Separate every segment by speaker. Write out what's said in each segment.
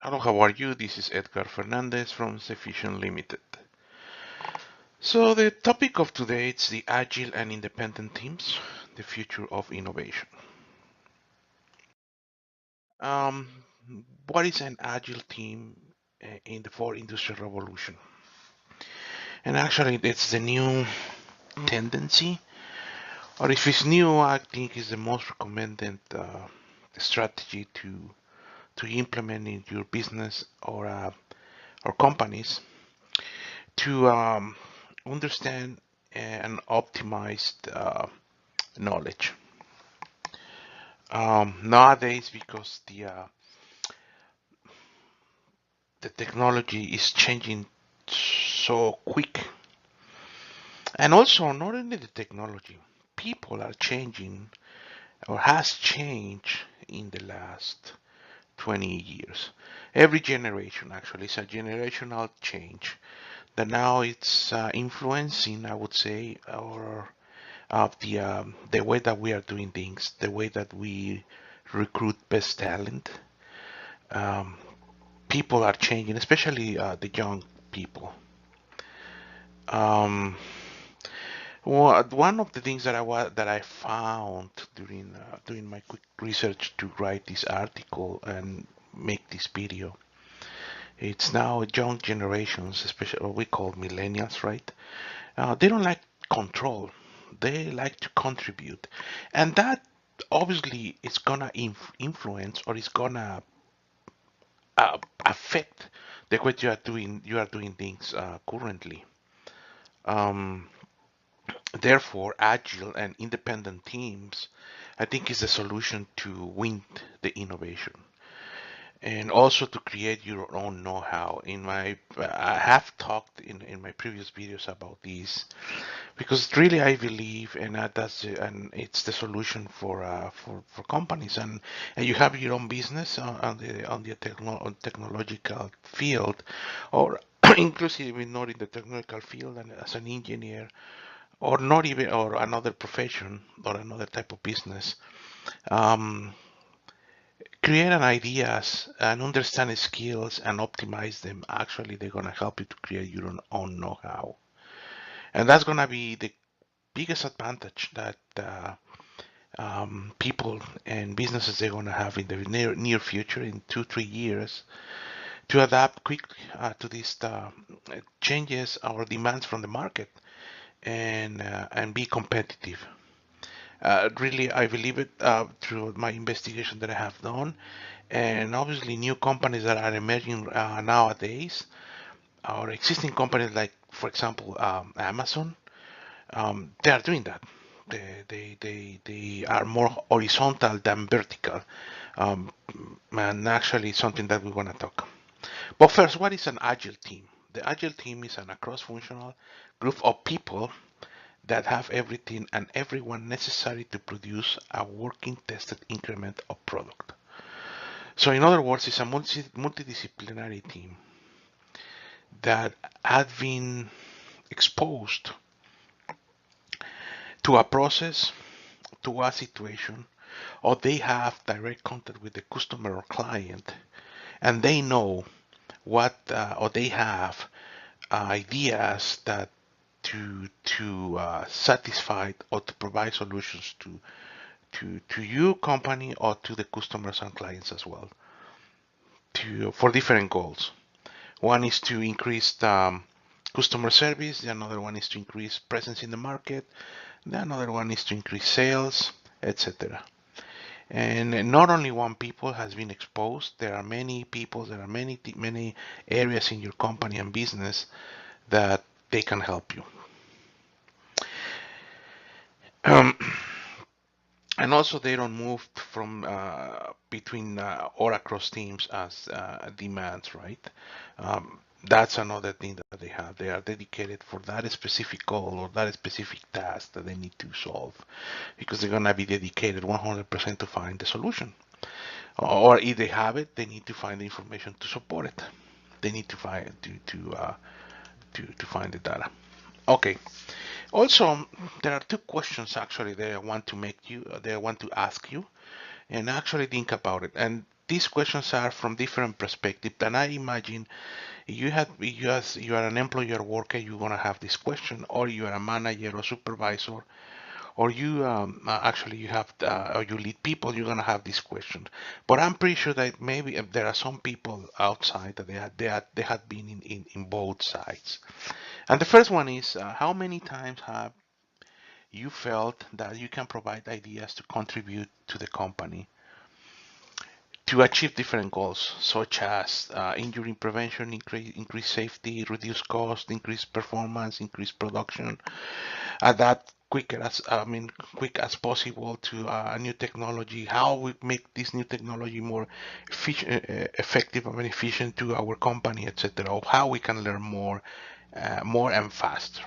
Speaker 1: Hello, how are you? This is Edgar Fernandez from Safefficient Limited. So the topic of today is the Agile and independent teams, the future of innovation. Um, what is an Agile team in the fourth industrial revolution? And actually, it's the new tendency, or if it's new, I think it's the most recommended strategy to implement in your business or companies to understand and optimize knowledge. Nowadays, because the technology is changing so quick, and also not only the technology, people are changing or has changed in the last 20 years. Every generation actually is a generational change that now it's influencing, I would say, our of the way that we are doing things, the way that we recruit best talent. Um, People are changing, especially the young people. Um, One of the things that I found during my quick research to write this article and make this video, it's now young generations, especially what we call millennials, right? They don't like control. They like to contribute, and that obviously is gonna influence or is gonna affect the way you are doing things currently. Um, Therefore, agile and independent teams, I think, is the solution to win the innovation and also to create your own know-how. I have talked in my previous videos about this because really I believe, and it's the solution for companies, and you have your own business on technological field, or inclusive not in the technical field, and as an engineer, or not even or another profession or another type of business. Um, Create an ideas and understand skills and optimize them. Actually, they're gonna help you to create your own know-how, and that's gonna be the biggest advantage that people and businesses they're gonna have in the near future in 2-3 years to adapt quickly to these changes or demands from the market and be competitive. Really, I believe it through my investigation that I have done, and obviously new companies that are emerging nowadays, or existing companies like, for example, Amazon, they are doing that. They are more horizontal than vertical, um, and actually something that we want to talk. But first, what is an agile team? The agile team is a cross-functional group of people that have everything and everyone necessary to produce a working tested increment of product. So in other words, it's a multidisciplinary team that had been exposed to a process, to a situation, or they have direct contact with the customer or client, and they know what, or they have ideas that to satisfy or to provide solutions to your company or to the customers and clients as well, for different goals. One is to increase customer service. The another one is to increase presence in the market. The another one is to increase sales, etc. And not only one people has been exposed. There are many people. There are many areas in your company and business that they can help you. Um, and also they don't move from between or across teams as demands, right? That's another thing that they have. They are dedicated for that specific goal or that specific task that they need to solve, because they're gonna be dedicated 100% to find the solution. Or if they have it, they need to find the information to support it. They need to find to find the data. Okay. Also, there are two questions actually that I want to make you, that I want to ask you, and actually think about it. And these questions are from different perspectives. And I imagine you are an employee or worker, you're gonna have this question, or you are a manager or supervisor, or you actually you have or you lead people, you're gonna have this question. But I'm pretty sure that maybe there are some people outside that they had been in both sides. And the first one is how many times have you felt that you can provide ideas to contribute to the company to achieve different goals, such as injury prevention, increase safety, reduce cost, increase performance, increase production, adapt quick as possible to a new technology, how we make this new technology more effective and efficient to our company, etc., or how we can learn more and faster.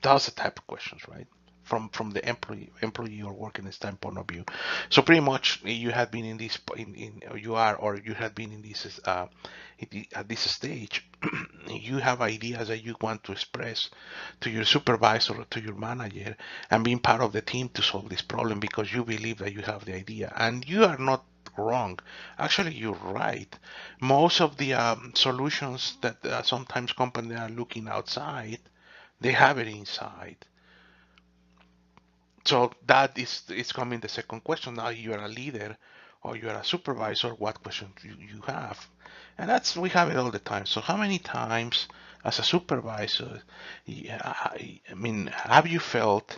Speaker 1: Those are the type of questions, right? From the employee or working standpoint of view. So pretty much you have been in this in you are or you have been in this at this stage. You have ideas that you want to express to your supervisor or to your manager and being part of the team to solve this problem because you believe that you have the idea, and you are not wrong. Actually, you're right. Most of the solutions that sometimes companies are looking outside, they have it inside. So that is coming the second question. Now you are a leader or you are a supervisor, what questions you have? And that's we have it all the time. So how many times as a supervisor, I mean, have you felt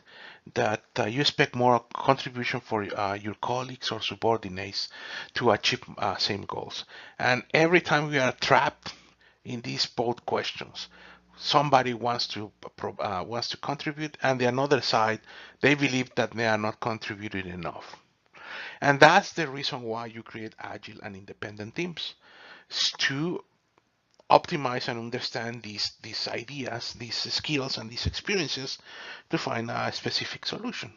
Speaker 1: that you expect more contribution for your colleagues or subordinates to achieve same goals? And every time we are trapped in these both questions, somebody wants to contribute, and the another side they believe that they are not contributing enough. And that's the reason why you create agile and independent teams, to optimize and understand these ideas, these skills, and these experiences to find a specific solution.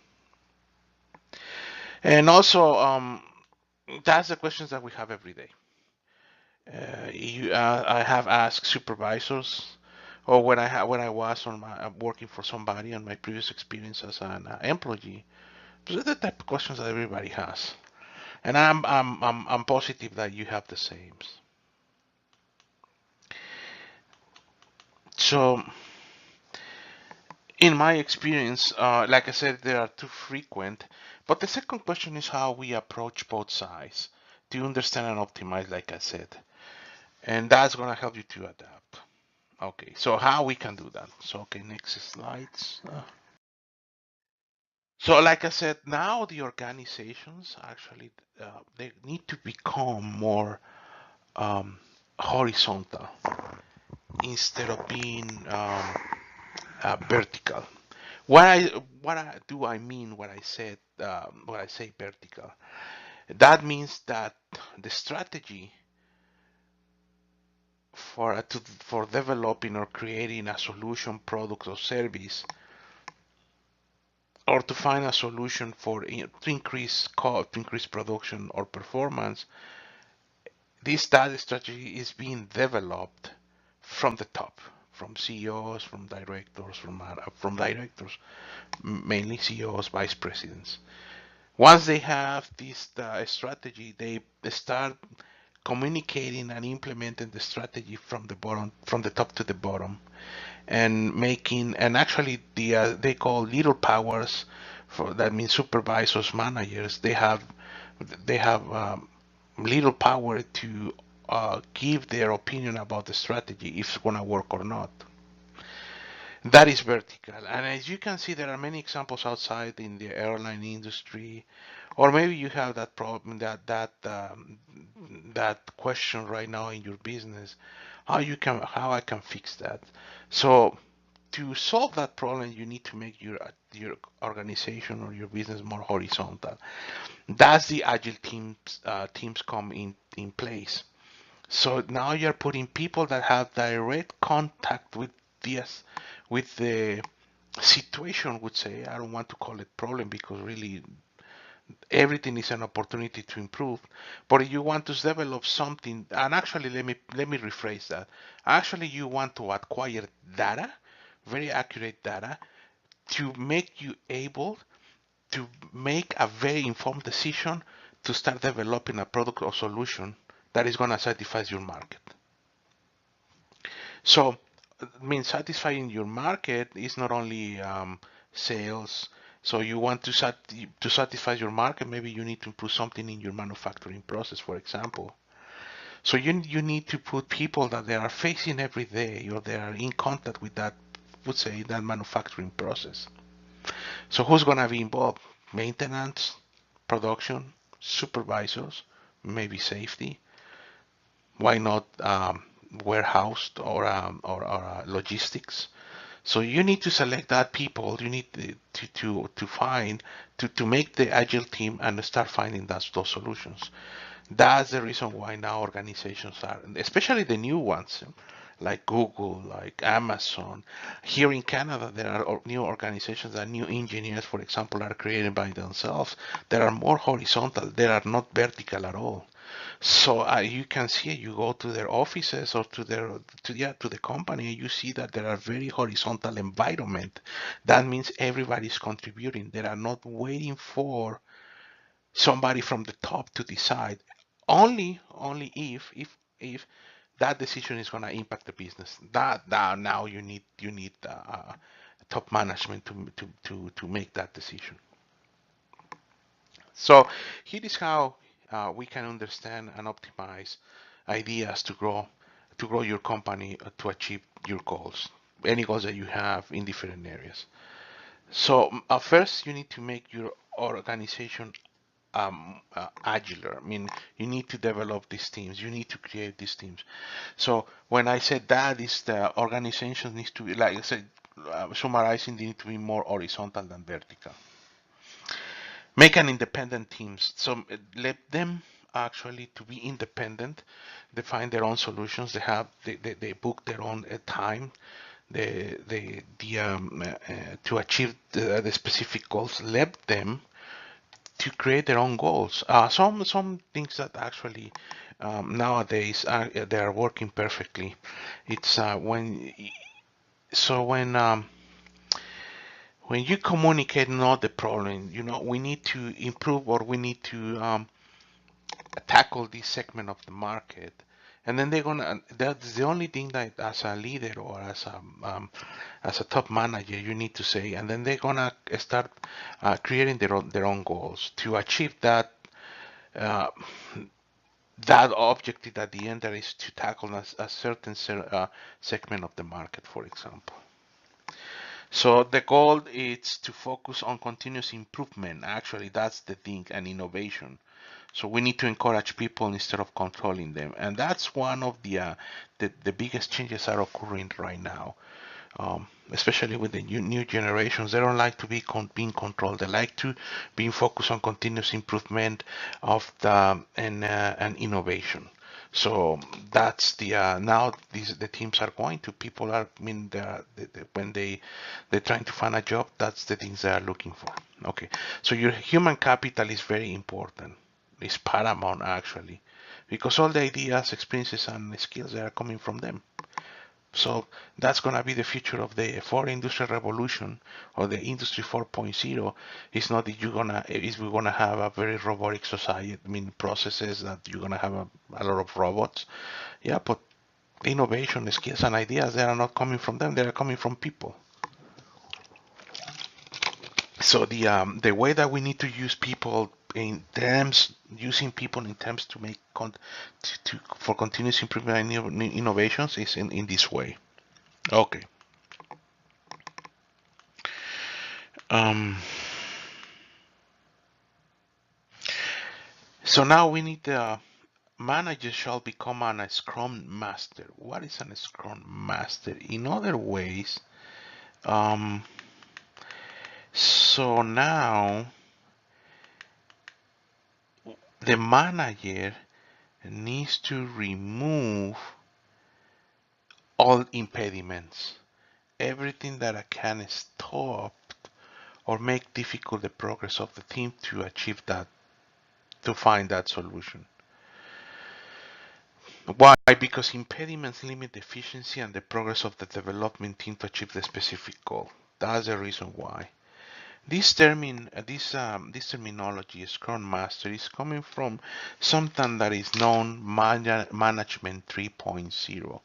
Speaker 1: And also, that's the questions that we have every day. I have asked supervisors, or when I was on my working for somebody on my previous experience as an employee. Those are the type of questions that everybody has, and I'm positive that you have the same. So, in my experience, like I said, they are too frequent. But the second question is how we approach both sides to understand and optimize, like I said, and that's gonna help you to adapt. Okay, so how we can do that? So okay, next slides. So like I said, now the organizations actually they need to become more horizontal instead of being vertical. What I mean when I say vertical? That means that the strategy for developing or creating a solution, product or service, or to find a solution to increase cost, to increase production or performance, this data strategy is being developed from the top, from CEOs, from directors, mainly CEOs, vice presidents. Once they have this strategy, they start communicating and implementing the strategy from the top to the bottom, and making and actually they call little powers, for that means supervisors, managers. They have little power to give their opinion about the strategy, if it's gonna work or not. That is vertical. And as you can see, there are many examples outside in the airline industry, or maybe you have that problem, that question right now in your business, how I can fix that. So to solve that problem, you need to make your organization or your business more horizontal. That's the agile teams come in place. So now you're putting people that have direct contact with the situation, would say. I don't want to call it problem because really everything is an opportunity to improve. But if you want to develop something, and actually let me rephrase that. Actually, you want to acquire data, very accurate data, to make you able to make a very informed decision to start developing a product or solution that is going to satisfy your market. So, I mean, satisfying your market is not only sales. So you want to satisfy your market, maybe you need to improve something in your manufacturing process, for example. So you need to put people that they are facing every day or they are in contact with that, would say, that manufacturing process. So who's gonna be involved? Maintenance, production, supervisors, maybe safety. Why not warehouse or logistics? So you need to select that people. You need to find to make the agile team and start finding those solutions. That's the reason why now organizations are, especially the new ones, like Google, like Amazon. Here in Canada, there are new organizations that new engineers, for example, are created by themselves. They are more horizontal. They are not vertical at all. So you can see it. You go to their offices or to the company, you see that there are very horizontal environment. That means everybody's contributing. They are not waiting for somebody from the top to decide. Only if that decision is going to impact the business. That now you need top management to make that decision. So here is how we can understand and optimize ideas to grow your company to achieve your goals, any goals that you have in different areas. So first, you need to make your organization agiler. I mean, you need to develop these teams. You need to create these teams. So when I said that is the organization needs to be, like I said, summarizing, they need to be more horizontal than vertical. Make an independent teams. So let them actually to be independent. They find their own solutions. They book their own time. To achieve the specific goals. Let them to create their own goals. Some things that actually nowadays they are working perfectly. It's when you communicate not the problem, we need to improve or we need to tackle this segment of the market. And then that's the only thing that as a leader or as a top manager you need to say. And then they're gonna start creating their own goals to achieve uh, that objective at the end, that is to tackle a certain segment of the market, for example. So the goal is to focus on continuous improvement. Actually, that's the thing, and innovation. So we need to encourage people instead of controlling them, and that's one of the biggest changes that are occurring right now. Especially with the new generations, they don't like to be being controlled. They like to be focused on continuous improvement of and innovation. So that's now the teams are going to people are, I mean, when they're trying to find a job, that's the things they are looking for. Okay, so your human capital is very important. It's paramount actually, because all the ideas, experiences, and skills that are coming from them. So that's going to be the future of the fourth industrial revolution or the industry 4.0. It's not that we're gonna have a very robotic society. I mean, processes that you're gonna have a lot of robots. Yeah, but innovation, skills, and ideas, they are not coming from them. They are coming from people. So the way that we need to use people in terms using people in terms to make for continuous improvement and innovations is in this way. Okay. Um, so now we need the manager shall become a Scrum Master. What is a Scrum Master? In other ways, um, so now the manager needs to remove all impediments, everything that can stop or make difficult the progress of the team to achieve that, to find that solution. Why? Because impediments limit the efficiency and the progress of the development team to achieve the specific goal. That's the reason why. This terminology, Scrum Master, is coming from something that is known Management 3.0.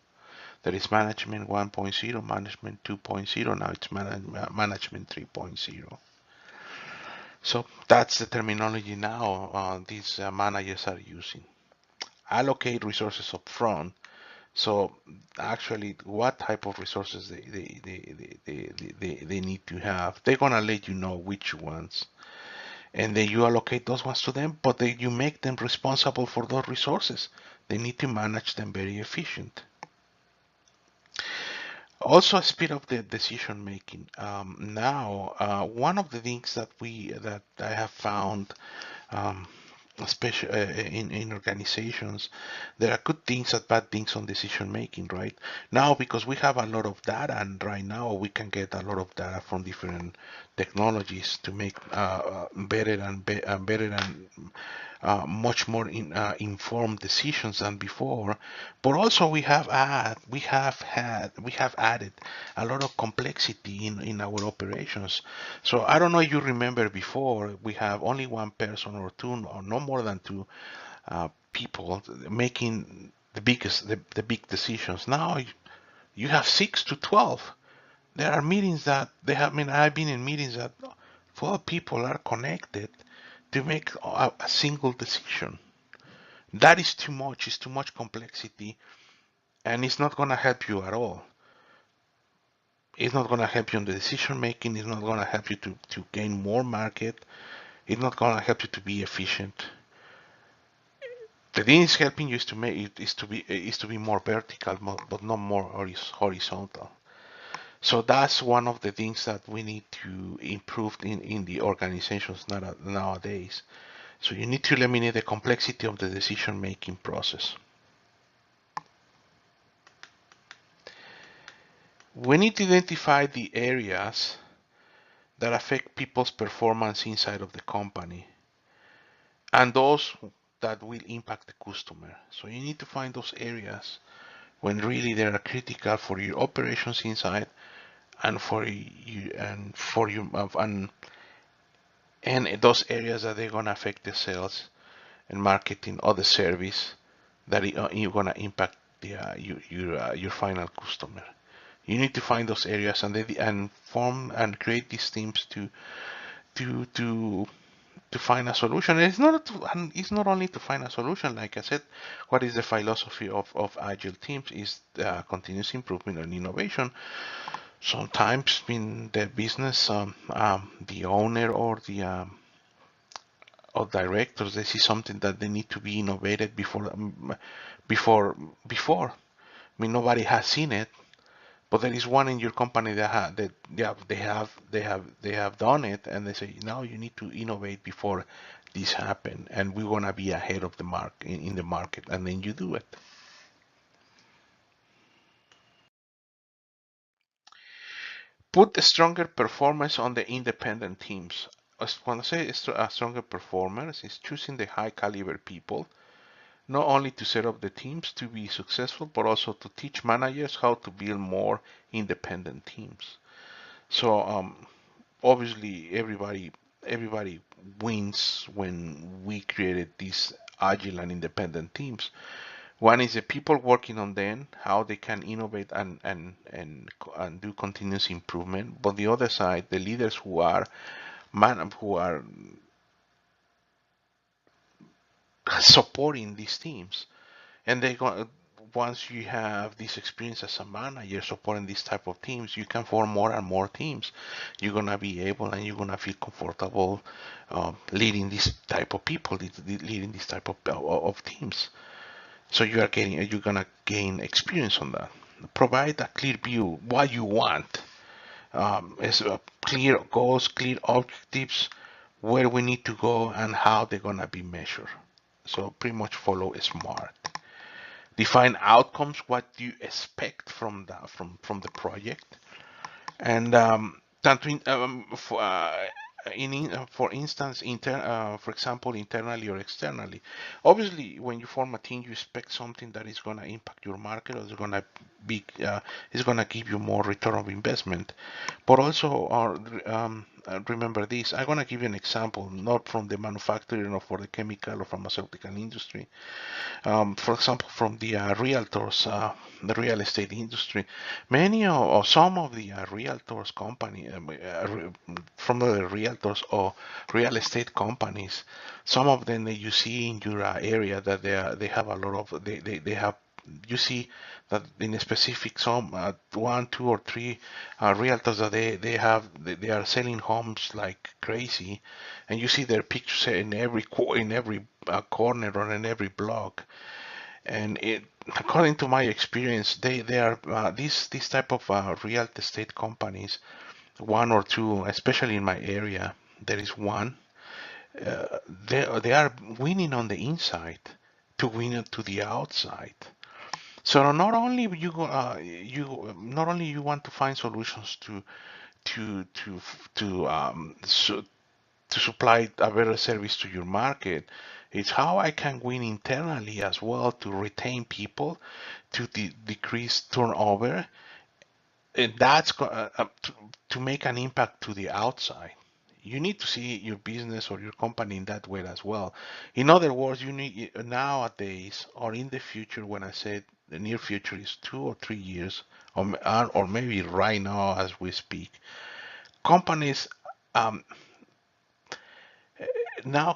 Speaker 1: There is Management 1.0, Management 2.0. Now it's Management 3.0. So that's the terminology now these managers are using. Allocate resources up front. So actually, what type of resources they need to have, they're gonna let you know which ones, and then you allocate those ones to them, but you make them responsible for those resources. They need to manage them very efficient. Also, speed up the decision making. Now, one of the things that I have found, um, especially in organizations, there are good things and bad things on decision making. Right now, because we have a lot of data, and right now we can get a lot of data from different technologies to make better and better and much more informed decisions than before. But also we have added a lot of complexity in our operations. So I don't know if you remember before we have only one person or two or no more than two people making the big decisions. Now you have 6 to 12. There are meetings that they have. I mean, I've been in meetings that 12 people are connected to make a single decision. That is too much. It's too much complexity, and it's not going to help you at all. It's not going to help you in the decision making. It's not going to help you to gain more market. It's not going to help you to be efficient. The thing is helping you is to make it is to be more vertical, but not more horizontal. So that's one of the things that we need to improve in the organizations nowadays. So you need to eliminate the complexity of the decision making process. We need to identify the areas that affect people's performance inside of the company and those that will impact the customer. So you need to find those areas when really they are critical for your operations inside and for you and for you and those areas that they're going to affect the sales and marketing or the service that you're going to impact your final customer. You need to find those areas and form and create these teams to to to find a solution. It's not only to find a solution. Like I said, what is the philosophy of agile teams is continuous improvement and innovation. Sometimes in the business, the owner or directors, they see something that they need to be innovated before before. I mean, nobody has seen it, but there is one in your company that they have done it, and they say now you need to innovate before this happen, and we want to be ahead of the mark in the market, and then you do it. Put a stronger performance on the independent teams. When I say a stronger performance, is choosing the high caliber people, not only to set up the teams to be successful, but also to teach managers how to build more independent teams. So obviously everybody wins when we created these agile and independent teams. One is the people working on them, how they can innovate and do continuous improvement. But the other side, the leaders who are supporting these teams, and they go once you have this experience as a manager supporting these type of teams, you can form more and more teams. You're gonna be able and you're gonna feel comfortable leading this type of people, leading this type of teams. So you're gonna gain experience on that. Provide a clear view what you want. Is clear goals, clear objectives, where we need to go, and how they're gonna be measured. So pretty much follow SMART. Define outcomes, what you expect from the project, and for instance, for example, internally or externally. Obviously, when you form a team, you expect something that is going to impact your market, or is going to give you more return of investment. But also, remember this. I'm gonna give you an example, not from the manufacturing or for the chemical or pharmaceutical industry. For example, from the realtors, the real estate industry, many or some of the realtors company, from the realtors or real estate companies, some of them that you see in your area that they have a lot of they have. You see that in a specific some one, two, or three realtors that they are selling homes like crazy, and you see their pictures in every corner or in every blog. And according to my experience, they are these type of real estate companies, one or two, especially in my area, there is one. They are winning on the inside to win it to the outside. So not only you want to find solutions to to to to supply a better service to your market. It's how I can win internally as well to retain people, to decrease turnover, and to make an impact to the outside. You need to see your business or your company in that way as well. In other words, you need nowadays or in the future, when I said the near future is 2 or 3 years, or maybe right now as we speak, companies um, now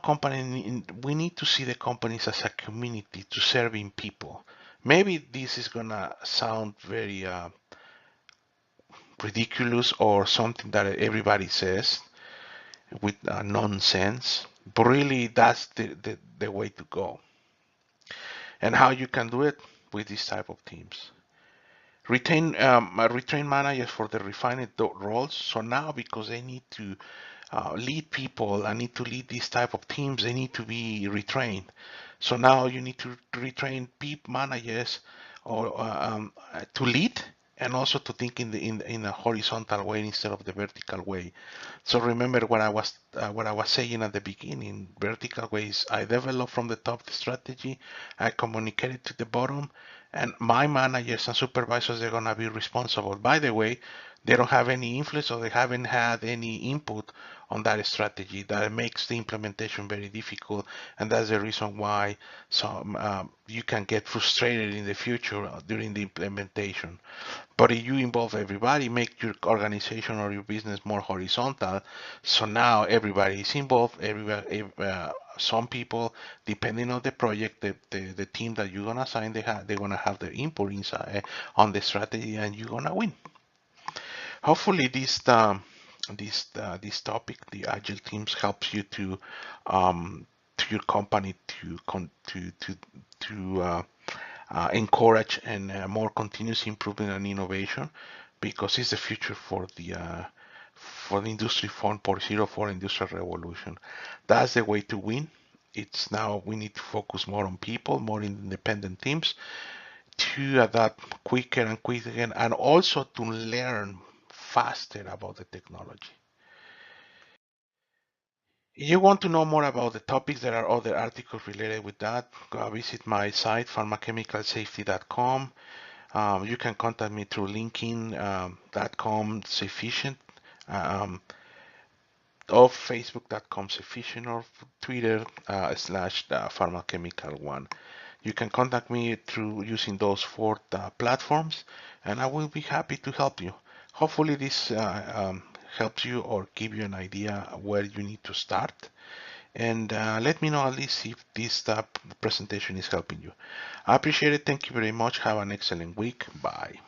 Speaker 1: we need to see the companies as a community to serving people. Maybe this is gonna sound very ridiculous or something that everybody says with nonsense, but really that's the way to go. And how you can do it with this type of teams. Retrain managers for the refined roles. So now, because they need to lead people, I need to lead these type of teams, they need to be retrained. So now you need to retrain people managers or to lead, and also to think in a horizontal way instead of the vertical way. So remember what I was saying at the beginning. Vertical ways, I develop from the top the strategy, I communicate it to the bottom, and my managers and supervisors, they're gonna be responsible. By the way, they don't have any influence or they haven't had any input on that strategy. That makes the implementation very difficult, and that's the reason why some you can get frustrated in the future during the implementation. But if you involve everybody, make your organization or your business more horizontal, so now everybody is involved. Some people, depending on the project, the team that you're gonna assign, they're gonna have their input inside on the strategy, and you're gonna win. Hopefully, this topic, the agile teams, helps you to your company to encourage and more continuous improvement and innovation, because it's the future for the industry 4.0, for industrial revolution. That's the way to win. It's now we need to focus more on people, more independent teams, to adapt quicker and quicker, and also to learn faster about the technology. If you want to know more about the topics, there are other articles related with that. Go visit my site, pharmachemicalsafety.com. You can contact me through linkedin.com Safficient, um, or facebook.com Safficient, or Twitter / pharmachemical1. You can contact me through using those four platforms, and I will be happy to help you. Hopefully, this helps you or give you an idea where you need to start. And let me know at least if this presentation is helping you. I appreciate it. Thank you very much. Have an excellent week. Bye.